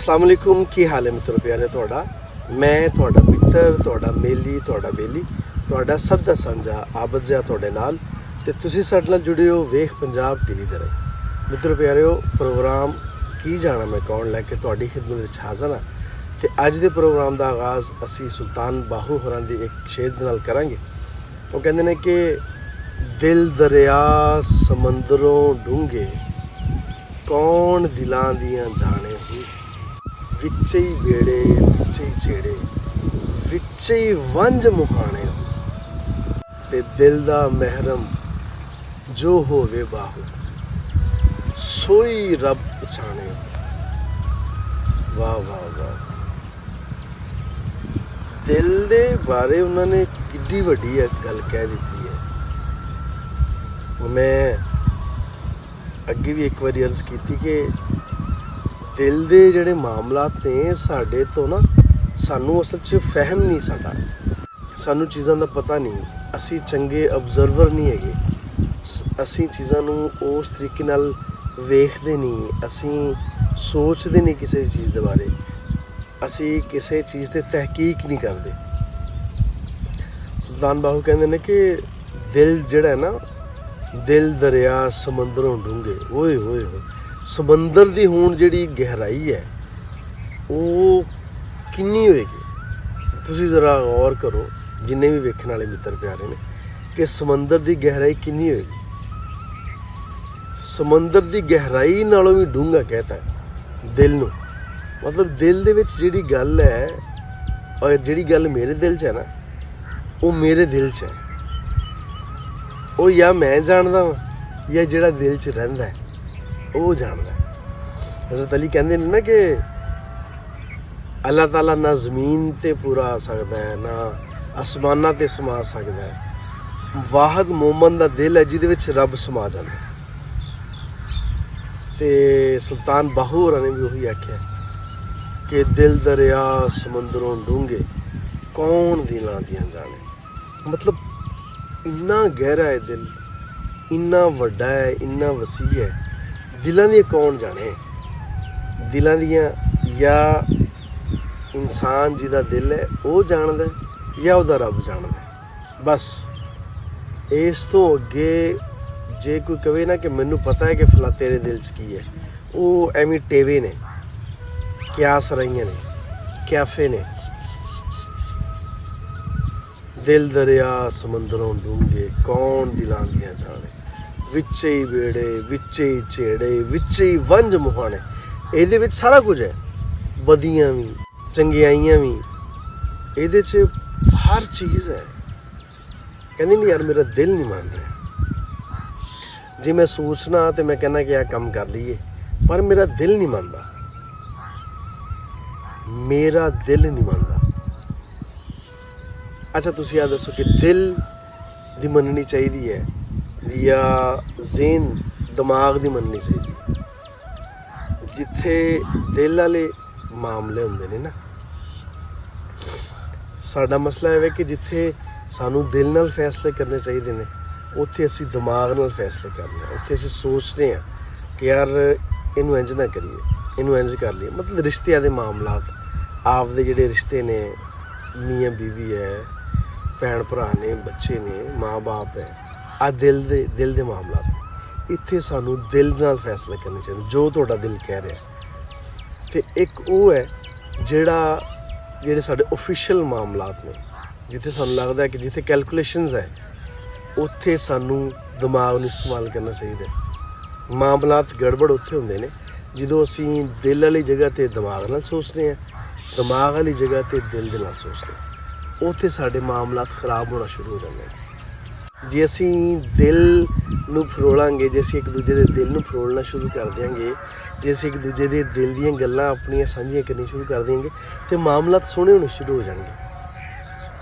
अस्सलाम वालेकुम, की हाल है मित्रों प्यारे ਤੁਹਾਡਾ। मैं ਤੁਹਾਡਾ ਮਿੱਤਰ, ਤੁਹਾਡਾ ਮੇਲੀ, ਤੁਹਾਡਾ ਬੇਲੀ, ਤੁਹਾਡਾ ਸਭ ਦਾ ਸਾਂਝਾ ਆਬਦ ਜਿਹਾ ਤੁਹਾਡੇ ਨਾਲ ਤੇ ਤੁਸੀਂ ਸਾਡੇ ਨਾਲ ਜੁੜੇ ਹੋ ਵੇਖ ਪੰਜਾਬ ਟੀਵੀ ਦੇ ਰਾਹੀਂ। ਮਿੱਤਰੋ ਪਿਆਰਿਓ, ਪ੍ਰੋਗਰਾਮ ਕੀ ਜਾਣਾ ਮੈਂ ਕੌਣ ਲੈ ਕੇ ਤੁਹਾਡੀ ਖਿਦਮਤ ਵਿੱਚ ਹਾਜ਼ਰ ਹਾਂ ਤੇ ਅੱਜ ਦੇ ਪ੍ਰੋਗਰਾਮ ਦਾ ਆਗਾਜ਼ ਅਸੀਂ ਸੁਲਤਾਨ ਬਾਹੂ ਹੋਰਾਂ ਦੀ ਇੱਕ ਸ਼ੇਰ ਦੇ ਨਾਲ ਕਰਾਂਗੇ। ਉਹ ਕਹਿੰਦੇ ਨੇ ਕਿ ਦਿਲ ਦਰਿਆ ਸਮੁੰਦਰੋਂ ਡੂੰਘੇ, ਕੌਣ ਦਿਲਾਂ ਦੀਆਂ ਜਾਣੇ ਹੀ, ਵਿੱਚ ਹੀ ਬੇੜੇ ਵਿੱਚ ਹੀ ਛੇੜੇ, ਵਿੱਚ ਹੀ ਵੰਝ ਮੁਹਾਣੇ, ਤੇ ਦਿਲ ਦਾ ਮਹਿਰਮ ਜੋ ਹੋਵੇ ਬਾਹੂ, ਸੋਈ ਰੱਬ ਪਛਾਣੇ। ਵਾਹ ਵਾਹ ਵਾਹ। ਦਿਲ ਦੇ ਬਾਰੇ ਉਹਨਾਂ ਨੇ ਕਿੱਡੀ ਵੱਡੀ ਗੱਲ ਕਹਿ ਦਿੱਤੀ ਹੈ। ਮੈਂ ਅੱਗੇ ਵੀ ਇੱਕ ਵਾਰੀ ਅਰਜ਼ ਕੀਤੀ ਕਿ ਦਿਲ ਦੇ ਜਿਹੜੇ ਮਾਮਲਾਤ ਨੇ ਸਾਡੇ ਤੋਂ ਨਾ, ਸਾਨੂੰ ਅਸਲ 'ਚ ਫਹਿਮ ਨਹੀਂ ਸਾਡਾ, ਸਾਨੂੰ ਚੀਜ਼ਾਂ ਦਾ ਪਤਾ ਨਹੀਂ, ਅਸੀਂ ਚੰਗੇ ਅਬਜ਼ਰਵਰ ਨਹੀਂ ਹੈਗੇ, ਅਸੀਂ ਚੀਜ਼ਾਂ ਨੂੰ ਉਸ ਤਰੀਕੇ ਨਾਲ ਵੇਖਦੇ ਨਹੀਂ, ਅਸੀਂ ਸੋਚਦੇ ਨਹੀਂ ਕਿਸੇ ਚੀਜ਼ ਦੇ ਬਾਰੇ, ਅਸੀਂ ਕਿਸੇ ਚੀਜ਼ 'ਤੇ ਤਹਿਕੀਕ ਨਹੀਂ ਕਰਦੇ। ਸੁਲਤਾਨ ਬਾਹੂ ਕਹਿੰਦੇ ਨੇ ਕਿ ਦਿਲ ਜਿਹੜਾ ਹੈ ਨਾ, ਦਿਲ ਦਰਿਆ ਸਮੁੰਦਰੋਂ ਡੂੰਘੇ, ਓਏ ਹੋਏ ਹੋਏ, ਸਮੁੰਦਰ ਦੀ ਹੁਣ ਜਿਹੜੀ ਗਹਿਰਾਈ ਹੈ ਉਹ ਕਿੰਨੀ ਹੋਏਗੀ। ਤੁਸੀਂ ਜ਼ਰਾ ਗੌਰ ਕਰੋ, ਜਿੰਨੇ ਵੀ ਵੇਖਣ ਵਾਲੇ ਮਿੱਤਰ ਪਿਆਰੇ ਨੇ, ਕਿ ਸਮੁੰਦਰ ਦੀ ਗਹਿਰਾਈ ਕਿੰਨੀ ਹੋਏਗੀ। ਸਮੁੰਦਰ ਦੀ ਗਹਿਰਾਈ ਨਾਲੋਂ ਵੀ ਡੂੰਘਾ ਕਹਿਤਾ ਦਿਲ ਨੂੰ। ਮਤਲਬ ਦਿਲ ਦੇ ਵਿੱਚ ਜਿਹੜੀ ਗੱਲ ਹੈ, ਔਰ ਜਿਹੜੀ ਗੱਲ ਮੇਰੇ ਦਿਲ 'ਚ ਹੈ ਨਾ, ਉਹ ਮੇਰੇ ਦਿਲ 'ਚ ਹੈ। ਉਹ ਜਾਂ ਮੈਂ ਜਾਣਦਾ ਵਾਂ ਜਾਂ ਜਿਹੜਾ ਦਿਲ 'ਚ ਰਹਿੰਦਾ ਹੈ ਉਹ ਜਾਣਦਾ। ਹਜ਼ਰਤ ਅਲੀ ਕਹਿੰਦੇ ਨੇ ਨਾ ਕਿ ਅੱਲਾਹ ਤਾਲਾ ਨਾ ਜ਼ਮੀਨ 'ਤੇ ਪੂਰਾ ਆ ਸਕਦਾ ਹੈ, ਨਾ ਅਸਮਾਨਾਂ 'ਤੇ ਸਮਾ ਸਕਦਾ ਹੈ। ਵਾਹਿਦ ਮੋਮਨ ਦਾ ਦਿਲ ਹੈ ਜਿਹਦੇ ਵਿੱਚ ਰੱਬ ਸਮਾ ਜਾਂਦਾ। ਤੇ ਸੁਲਤਾਨ ਬਾਹੂ ਹੋਰਾਂ ਨੇ ਵੀ ਉਹੀ ਆਖਿਆ ਕਿ ਦਿਲ ਦਰਿਆ ਸਮੁੰਦਰੋਂ ਡੂੰਘੇ, ਕੌਣ ਦਿਲਾਂ ਦੀਆਂ ਜਾਣੇ। ਮਤਲਬ ਇੰਨਾ ਗਹਿਰਾ ਹੈ ਦਿਲ, ਇੰਨਾ ਵੱਡਾ ਹੈ, ਇੰਨਾ ਵਸੀਹ ਹੈ, ਦਿਲਾਂ ਦੀਆਂ ਕੌਣ ਜਾਣੇ। ਦਿਲਾਂ ਦੀਆਂ ਜਾਂ ਇਨਸਾਨ ਜਿਹਦਾ ਦਿਲ ਹੈ ਉਹ ਜਾਣਦਾ ਜਾਂ ਉਹਦਾ ਰੱਬ ਜਾਣਦਾ। ਬਸ ਇਸ ਤੋਂ ਅੱਗੇ ਜੇ ਕੋਈ ਕਵੇ ਨਾ ਕਿ ਮੈਨੂੰ ਪਤਾ ਹੈ ਕਿ ਫਲਾ ਤੇਰੇ ਦਿਲ 'ਚ ਕੀ ਹੈ, ਉਹ ਐਵੇਂ ਟੇਵੇ ਨੇ, ਕਿਆਸ ਰਹੀਆਂ ਨੇ, ਕਿਆਫੇ ਨੇ। ਦਿਲ ਦਰਿਆ ਸਮੁੰਦਰੋਂ ਡੂੰਘੇ, ਕੌਣ ਦਿਲਾਂ ਦੀਆਂ ਜਾਣੇ, ਵਿੱਚ ਹੀ ਬੇੜੇ ਵਿੱਚ ਹੀ ਛੇੜੇ, ਵਿੱਚ ਹੀ ਵੰਝ ਮੁਹਾਣੇ। ਇਹਦੇ ਵਿੱਚ ਸਾਰਾ ਕੁਝ ਹੈ, ਬਦੀਆਂ ਵੀ, ਚੰਗਿਆਈਆਂ ਵੀ, ਇਹਦੇ 'ਚ ਹਰ ਚੀਜ਼ ਹੈ। ਕਹਿੰਦੇ ਨਹੀਂ ਯਾਰ ਮੇਰਾ ਦਿਲ ਨਹੀਂ ਮੰਨ ਰਿਹਾ। ਜੇ ਮੈਂ ਸੋਚਣਾ ਤੇ ਮੈਂ ਕਹਿੰਦਾ ਕਿ ਇਹ ਕੰਮ ਕਰ ਲਈਏ, ਪਰ ਮੇਰਾ ਦਿਲ ਨਹੀਂ ਮੰਨਦਾ, ਮੇਰਾ ਦਿਲ ਨਹੀਂ ਮੰਨਦਾ। ਅੱਛਾ ਤੁਸੀਂ ਆ ਦੱਸੋ ਕਿ ਦਿਲ ਦੀ ਮੰਨਣੀ ਚਾਹੀਦੀ ਹੈ ਜਾਂ ਜ਼ੇਨ ਦਿਮਾਗ ਦੀ ਮੰਨਣੀ ਚਾਹੀਦੀ ਹੈ। ਜਿੱਥੇ ਦਿਲ ਵਾਲੇ ਮਾਮਲੇ ਹੁੰਦੇ ਨੇ ਨਾ, ਸਾਡਾ ਮਸਲਾ ਇਹ ਹੈ ਕਿ ਜਿੱਥੇ ਸਾਨੂੰ ਦਿਲ ਨਾਲ ਫੈਸਲੇ ਕਰਨੇ ਚਾਹੀਦੇ ਨੇ, ਉੱਥੇ ਅਸੀਂ ਦਿਮਾਗ ਨਾਲ ਫੈਸਲੇ ਕਰਨੇ ਆ। ਉੱਥੇ ਅਸੀਂ ਸੋਚਦੇ ਹਾਂ ਕਿ ਯਾਰ ਇਹਨੂੰ ਇੰਝ ਨਾ ਕਰੀਏ, ਇਹਨੂੰ ਇੰਝ ਕਰ ਲਈਏ। ਮਤਲਬ ਰਿਸ਼ਤਿਆਂ ਦੇ ਮਾਮਲਾਤ, ਆਪਦੇ ਜਿਹੜੇ ਰਿਸ਼ਤੇ ਨੇ, ਮੀਆਂ ਬੀਵੀ ਹੈ, ਭੈਣ ਭਰਾ ਨੇ, ਬੱਚੇ ਨੇ, ਮਾਂ ਬਾਪ ਹੈ, ਆ ਦਿਲ ਦੇ ਮਾਮਲਾਤ, ਇੱਥੇ ਸਾਨੂੰ ਦਿਲ ਨਾਲ ਫੈਸਲੇ ਕਰਨੇ ਚਾਹੀਦੇ ਜੋ ਤੁਹਾਡਾ ਦਿਲ ਕਹਿ ਰਿਹਾ। ਅਤੇ ਇੱਕ ਉਹ ਹੈ ਜਿਹੜੇ ਸਾਡੇ ਓਫੀਸ਼ੀਅਲ ਮਾਮਲਾਤ ਨੇ, ਜਿੱਥੇ ਸਾਨੂੰ ਲੱਗਦਾ ਕਿ ਜਿੱਥੇ ਕੈਲਕੂਲੇਸ਼ਨਸ ਹੈ, ਉੱਥੇ ਸਾਨੂੰ ਦਿਮਾਗ ਨੂੰ ਇਸਤੇਮਾਲ ਕਰਨਾ ਚਾਹੀਦਾ। ਮਾਮਲਾਤ ਗੜਬੜ ਉੱਥੇ ਹੁੰਦੇ ਨੇ ਜਦੋਂ ਅਸੀਂ ਦਿਲ ਵਾਲੀ ਜਗ੍ਹਾ 'ਤੇ ਦਿਮਾਗ ਨਾਲ ਸੋਚਦੇ ਹਾਂ, ਦਿਮਾਗ ਵਾਲੀ ਜਗ੍ਹਾ 'ਤੇ ਦਿਲ ਦੇ ਨਾਲ ਸੋਚਦੇ ਹਾਂ, ਉੱਥੇ ਸਾਡੇ ਮਾਮਲਾਤ ਖਰਾਬ ਹੋਣਾ ਸ਼ੁਰੂ ਹੋ ਜਾਂਦੇ ਨੇ। ਜੇ ਅਸੀਂ ਦਿਲ ਨੂੰ ਫਰੋਲਾਂਗੇ, ਜੇ ਅਸੀਂ ਇੱਕ ਦੂਜੇ ਦੇ ਦਿਲ ਨੂੰ ਫਰੋਲਣਾ ਸ਼ੁਰੂ ਕਰ ਦਿਆਂਗੇ, ਜੇ ਅਸੀਂ ਇੱਕ ਦੂਜੇ ਦੇ ਦਿਲ ਦੀਆਂ ਗੱਲਾਂ ਆਪਣੀਆਂ ਸਾਂਝੀਆਂ ਕਰਨੀਆਂ ਸ਼ੁਰੂ ਕਰ ਦਿਆਂਗੇ, ਤਾਂ ਮਾਮਲਾਤ ਸੋਹਣੇ ਹੋਣੇ ਸ਼ੁਰੂ ਹੋ ਜਾਣਗੇ।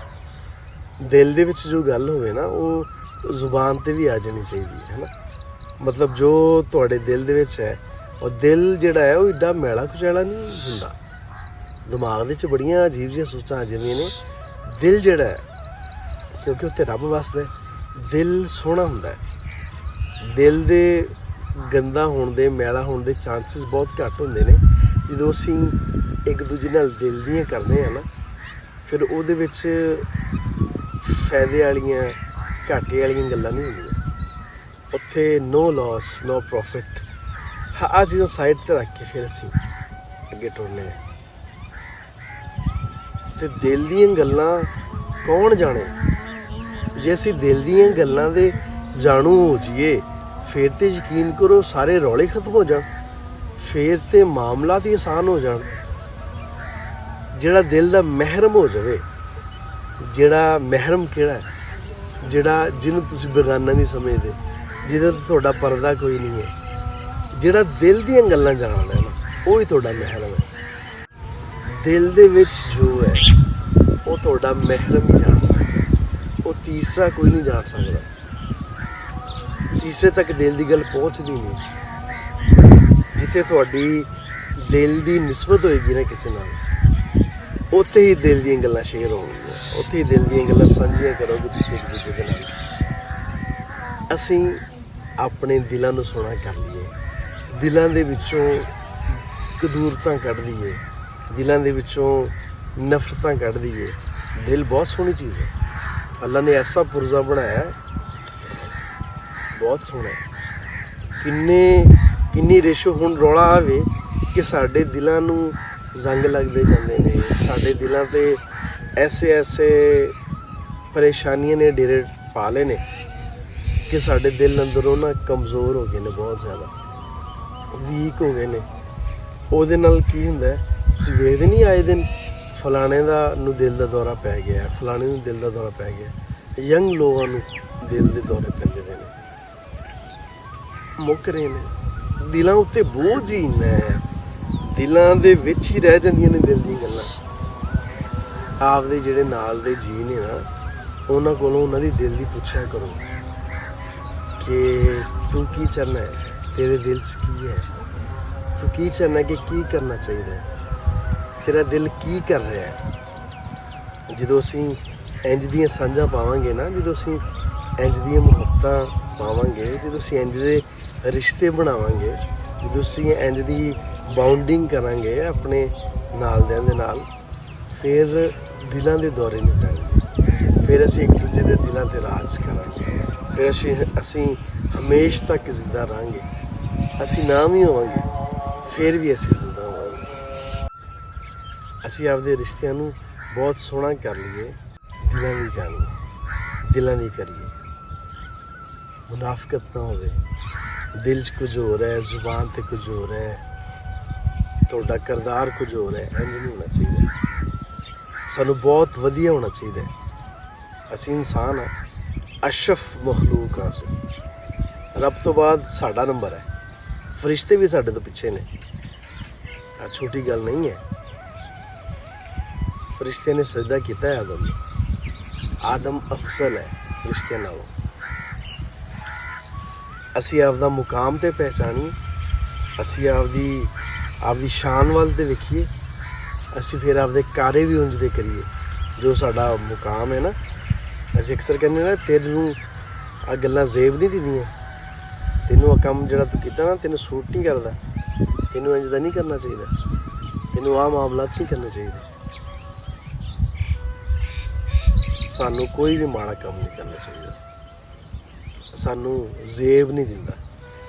ਦਿਲ ਦੇ ਵਿੱਚ ਜੋ ਗੱਲ ਹੋਵੇ ਨਾ, ਉਹ ਜ਼ੁਬਾਨ 'ਤੇ ਵੀ ਆ ਜਾਣੀ ਚਾਹੀਦੀ ਹੈ ਨਾ। ਮਤਲਬ ਜੋ ਤੁਹਾਡੇ ਦਿਲ ਦੇ ਵਿੱਚ ਹੈ, ਉਹ ਦਿਲ ਜਿਹੜਾ ਹੈ ਉਹ ਏਡਾ ਮੈਲਾ ਕੁਚੈਲਾ ਨਹੀਂ ਹੁੰਦਾ। ਦਿਮਾਗ ਦੇ 'ਚ ਬੜੀਆਂ ਅਜੀਬ ਜਿਹੀਆਂ ਸੋਚਾਂ ਆ ਜਾਂਦੀਆਂ ਨੇ। ਦਿਲ ਜਿਹੜਾ ਹੈ, ਕਿਉਂਕਿ ਉੱਥੇ ਰੱਬ ਵਸਦਾ, ਦਿਲ ਸੋਹਣਾ ਹੁੰਦਾ। ਦਿਲ ਦੇ ਗੰਦਾ ਹੋਣ ਦੇ, ਮੈਲਾ ਹੋਣ ਦੇ ਚਾਂਸਿਸ ਬਹੁਤ ਘੱਟ ਹੁੰਦੇ ਨੇ ਜਦੋਂ ਅਸੀਂ ਇੱਕ ਦੂਜੇ ਨਾਲ ਦਿਲ ਦੀਆਂ ਕਰਦੇ ਆ ਨਾ, ਫਿਰ ਉਹਦੇ ਵਿੱਚ ਫਾਇਦੇ ਵਾਲੀਆਂ ਘਾਟੇ ਵਾਲੀਆਂ ਗੱਲਾਂ ਨਹੀਂ ਹੁੰਦੀਆਂ। ਉੱਥੇ ਨੋ ਲਾਸ ਨੋ ਪ੍ਰੋਫਿਟ। ਆਹ ਚੀਜ਼ਾਂ ਸਾਈਡ 'ਤੇ ਰੱਖ ਕੇ ਫਿਰ ਅਸੀਂ ਅੱਗੇ ਟੁਰਨੇ ਆ। ਤੇ ਦਿਲ ਦੀਆਂ ਗੱਲਾਂ ਕੌਣ ਜਾਣੇ? ਜੇ ਅਸੀਂ ਦਿਲ ਦੀਆਂ ਗੱਲਾਂ ਦੇ ਜਾਣੂ ਹੋ ਜਾਈਏ ਫਿਰ ਤੇ ਯਕੀਨ ਕਰੋ ਸਾਰੇ ਰੌਲੇ ਖਤਮ ਹੋ ਜਾਣ, ਫਿਰ ਤੇ ਮਾਮਲਾਤ ਹੀ ਆਸਾਨ ਹੋ ਜਾਣ। ਜਿਹੜਾ ਦਿਲ ਦਾ ਮਹਿਰਮ ਹੋ ਜਾਵੇ, ਜਿਹੜਾ ਮਹਿਰਮ ਕਿਹੜਾ ਹੈ? ਜਿਹੜਾ ਜਿਹਨੂੰ ਤੁਸੀਂ ਬੇਗਾਨਾ ਨਹੀਂ ਸਮਝਦੇ, ਜਿਹਦੇ ਤੋਂ ਤੁਹਾਡਾ ਪਰਦਾ ਕੋਈ ਨਹੀਂ ਹੈ, ਜਿਹੜਾ ਦਿਲ ਦੀਆਂ ਗੱਲਾਂ ਜਾਣਦਾ ਹੈ ਨਾ, ਉਹ ਹੀ ਤੁਹਾਡਾ ਮਹਿਰਮ ਹੈ। ਦਿਲ ਦੇ ਵਿੱਚ ਜੋ ਹੈ ਉਹ ਤੁਹਾਡਾ ਮਹਿਰਮ ਹੀ ਜਾਣ ਸਕਦਾ, ਉਹ ਤੀਸਰਾ ਕੋਈ ਨਹੀਂ ਜਾਣ ਸਕਦਾ। ਤੀਸਰੇ ਤੱਕ ਦਿਲ ਦੀ ਗੱਲ ਪਹੁੰਚਦੀ ਨਹੀਂ। ਜਿੱਥੇ ਤੁਹਾਡੀ ਦਿਲ ਦੀ ਨਿਸਬਤ ਹੋਏਗੀ ਨਾ ਕਿਸੇ ਨਾਲ, ਉੱਥੇ ਹੀ ਦਿਲ ਦੀਆਂ ਗੱਲਾਂ ਸ਼ੇਅਰ ਹੋਣਗੀਆਂ, ਉੱਥੇ ਹੀ ਦਿਲ ਦੀਆਂ ਗੱਲਾਂ ਸਾਂਝੀਆਂ ਕਰੋਗੇ ਤੁਸੀਂ ਇੱਕ ਦੂਜੇ ਦੇ ਨਾਲ। ਅਸੀਂ ਆਪਣੇ ਦਿਲਾਂ ਨੂੰ ਸੋਹਣਾ ਕਰ ਲਈਏ, ਦਿਲਾਂ ਦੇ ਵਿੱਚੋਂ ਕਦੂਰਤਾਂ ਕੱਢ ਦਈਏ, ਦਿਲਾਂ ਦੇ ਵਿੱਚੋਂ ਨਫ਼ਰਤਾਂ ਕੱਢ ਦਈਏ। ਦਿਲ ਬਹੁਤ ਸੋਹਣੀ ਚੀਜ਼ ਹੈ, ਅੱਲਾ ਨੇ ਐਸਾ ਪੁਰਜ਼ਾ ਬਣਾਇਆ, ਬਹੁਤ ਸੋਹਣਾ ਹੈ। ਕਿੰਨੀ ਰੇਸ਼ੋ ਹੁਣ ਰੌਲਾ ਆਵੇ ਕਿ ਸਾਡੇ ਦਿਲਾਂ ਨੂੰ ਜ਼ੰਗ ਲੱਗਦੇ ਜਾਂਦੇ ਨੇ, ਸਾਡੇ ਦਿਲਾਂ 'ਤੇ ਐਸੇ ਪਰੇਸ਼ਾਨੀਆਂ ਨੇ ਡੇਰੇ ਪਾ ਲਏ ਨੇ ਕਿ ਸਾਡੇ ਦਿਲ ਅੰਦਰੋਂ ਨਾ ਕਮਜ਼ੋਰ ਹੋ ਗਏ ਨੇ, ਬਹੁਤ ਜ਼ਿਆਦਾ ਵੀਕ ਹੋ ਗਏ ਨੇ। ਉਹਦੇ ਨਾਲ ਕੀ ਹੁੰਦਾ, ਤੁਸੀਂ ਵੇਖਦੇ ਨਹੀਂ ਆਏ ਦਿਨ ਫਲਾਣੇ ਨੂੰ ਦਿਲ ਦਾ ਦੌਰਾ ਪੈ ਗਿਆ, ਫਲਾਣੇ ਨੂੰ ਦਿਲ ਦਾ ਦੌਰਾ ਪੈ ਗਿਆ। ਯੰਗ ਲੋਕਾਂ ਨੂੰ ਦਿਲ ਦੇ ਦੌਰੇ ਪੈਂਦੇ ਨੇ, ਮੁੱਕ ਰਹੇ ਨੇ। ਦਿਲਾਂ ਉੱਤੇ ਬੋਝ ਹੀ ਇੰਨਾ ਹੈ, ਦਿਲਾਂ ਦੇ ਵਿੱਚ ਹੀ ਰਹਿ ਜਾਂਦੀਆਂ ਨੇ ਦਿਲ ਦੀਆਂ ਗੱਲਾਂ। ਆਪਦੇ ਜਿਹੜੇ ਨਾਲ ਦੇ ਜੀ ਨੇ ਨਾ, ਉਹਨਾਂ ਕੋਲੋਂ ਉਹਨਾਂ ਦੀ ਦਿਲ ਦੀ ਪੁੱਛਿਆ ਕਰੋ ਕਿ ਤੂੰ ਕੀ ਚਾਹੁੰਦਾ ਹੈ, ਤੇਰੇ ਦਿਲ 'ਚ ਕੀ ਹੈ, ਤੂੰ ਕੀ ਚਾਹੁੰਦਾ ਕਿ ਕੀ ਕਰਨਾ ਚਾਹੀਦਾ ਹੈ, ਤੇਰਾ ਦਿਲ ਕੀ ਕਰ ਰਿਹਾ ਹੈ। ਜਦੋਂ ਅਸੀਂ ਇੰਝ ਦੀਆਂ ਸਾਂਝਾਂ ਪਾਵਾਂਗੇ ਨਾ, ਜਦੋਂ ਅਸੀਂ ਇੰਝ ਦੀਆਂ ਮੁਹੱਬਤਾਂ ਪਾਵਾਂਗੇ, ਜਦੋਂ ਅਸੀਂ ਇੰਝ ਦੇ ਰਿਸ਼ਤੇ ਬਣਾਵਾਂਗੇ, ਜਦੋਂ ਅਸੀਂ ਇੰਝ ਦੀ ਬਾਉਂਡਿੰਗ ਕਰਾਂਗੇ ਆਪਣੇ ਨਾਲਦਿਆਂ ਦੇ ਨਾਲ, ਫਿਰ ਦਿਲਾਂ ਦੇ ਦੌਰੇ ਨਹੀਂ ਪੈਣਗੇ, ਫਿਰ ਅਸੀਂ ਇੱਕ ਦੂਜੇ ਦੇ ਦਿਲਾਂ 'ਤੇ ਰਾਜ ਕਰਾਂਗੇ, ਫਿਰ ਅਸੀਂ ਹਮੇਸ਼ਾ ਤੱਕ ਜ਼ਿੰਦਾ ਰਹਾਂਗੇ। ਅਸੀਂ ਨਾ ਵੀ ਹੋਵਾਂਗੇ ਫਿਰ ਵੀ ਅਸੀਂ ਜ਼ਿੰਦਾ ਹੋਵਾਂਗੇ। ਅਸੀਂ ਆਪਦੇ ਰਿਸ਼ਤਿਆਂ ਨੂੰ ਬਹੁਤ ਸੋਹਣਾ ਕਰ ਲਈਏ, ਦਿਲਾਂ ਦੀ ਜਾਣੀਏ, ਦਿਲਾਂ ਦੀ ਕਰੀਏ। ਮੁਨਾਫਕਤ ਨਾ ਹੋਵੇ, ਦਿਲ 'ਚ ਕੁਝ ਹੋ ਰਿਹਾ, ਜ਼ੁਬਾਨ 'ਤੇ ਕੁਝ ਹੋ ਰਿਹਾ, ਤੁਹਾਡਾ ਕਿਰਦਾਰ ਕੁਝ ਹੋ ਰਿਹਾ, ਇੰਝ ਨਹੀਂ ਹੋਣਾ ਚਾਹੀਦਾ। ਸਾਨੂੰ ਬਹੁਤ ਵਧੀਆ ਹੋਣਾ ਚਾਹੀਦਾ। ਅਸੀਂ ਇਨਸਾਨ ਹਾਂ, ਅਸ਼ਰਫ ਮਖਲੂਕ ਹਾਂ ਅਸੀਂ। ਰੱਬ ਤੋਂ ਬਾਅਦ ਸਾਡਾ ਨੰਬਰ ਹੈ, ਫਰਿਸ਼ਤੇ ਵੀ ਸਾਡੇ ਤੋਂ ਪਿੱਛੇ ਨੇ। ਆ ਛੋਟੀ ਗੱਲ ਨਹੀਂ ਹੈ। ਫਰਿਸ਼ਤੇ ਨੇ ਸਜਦਾ ਕੀਤਾ ਹੈ ਆਦਮ ਨੂੰ, ਆਦਮ ਅਫਜ਼ਲ ਹੈ ਫਰਿਸ਼ਤਿਆਂ ਨਾਲੋਂ। ਅਸੀਂ ਆਪਦਾ ਮੁਕਾਮ ਤੇ ਪਹਿਚਾਨੀਏ, ਅਸੀਂ ਆਪਦੀ ਸ਼ਾਨ ਵੱਲ ਤੇ ਵੇਖੀਏ, ਅਸੀਂ ਫਿਰ ਆਪਦੇ ਕਾਰੇ ਵੀ ਉਂਝ ਦੇ ਕਰੀਏ ਜੋ ਸਾਡਾ ਮੁਕਾਮ ਹੈ ਨਾ। ਅਸੀਂ ਅਕਸਰ ਕਹਿੰਦੇ ਨਾ, ਤੈਨੂੰ ਆ ਗੱਲਾਂ ਜ਼ੇਬ ਨਹੀਂ ਦਿੰਦੀਆਂ, ਤੈਨੂੰ ਆ ਕੰਮ ਜਿਹੜਾ ਤੂੰ ਕੀਤਾ ਨਾ ਤੈਨੂੰ ਸੂਟ ਨਹੀਂ ਕਰਦਾ, ਤੈਨੂੰ ਇੰਝ ਦਾ ਨਹੀਂ ਕਰਨਾ ਚਾਹੀਦਾ, ਤੈਨੂੰ ਆਹ ਮਾਮਲਾਤ ਨਹੀਂ ਕਰਨੇ ਚਾਹੀਦੇ। ਸਾਨੂੰ ਕੋਈ ਵੀ ਮਾੜਾ ਕੰਮ ਨਹੀਂ ਕਰਨਾ ਚਾਹੀਦਾ, ਸਾਨੂੰ ਜ਼ੇਬ ਨਹੀਂ ਦਿੰਦਾ,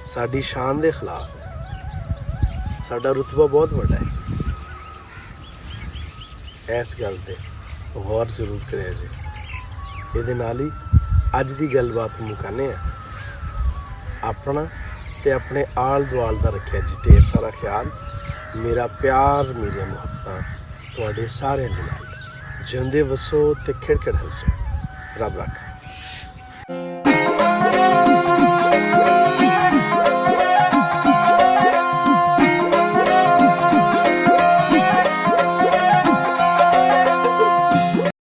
ਸਾਡੀ ਸ਼ਾਨ ਦੇ ਖਿਲਾਫ ਹੈ, ਸਾਡਾ ਰੁਤਬਾ ਬਹੁਤ ਵੱਡਾ ਹੈ। ਇਸ ਗੱਲ 'ਤੇ ਗੌਰ ਜ਼ਰੂਰ ਕਰਿਆ ਜੀ। ਇਹਦੇ ਨਾਲ ਹੀ ਅੱਜ ਦੀ ਗੱਲਬਾਤ ਮੁਕਾਉਂਦੇ ਹਾਂ। ਆਪਣਾ ਤੇ ਆਪਣੇ ਆਲ ਦੁਆਲ ਦਾ ਰੱਖਿਆ ਜੀ ਢੇਰ ਸਾਰਾ ਖਿਆਲ। ਮੇਰਾ ਪਿਆਰ, ਮੇਰੀਆਂ ਮੁਹੱਬਤਾਂ ਤੁਹਾਡੇ ਸਾਰਿਆਂ ਦੇ ਨਾਲ। ਜਿਉਂਦੇ ਵਸੋ ਤੇ ਖਿੜਖਿੜ ਹੱਸੋ। ਰੱਬ ਰੱਖਾ।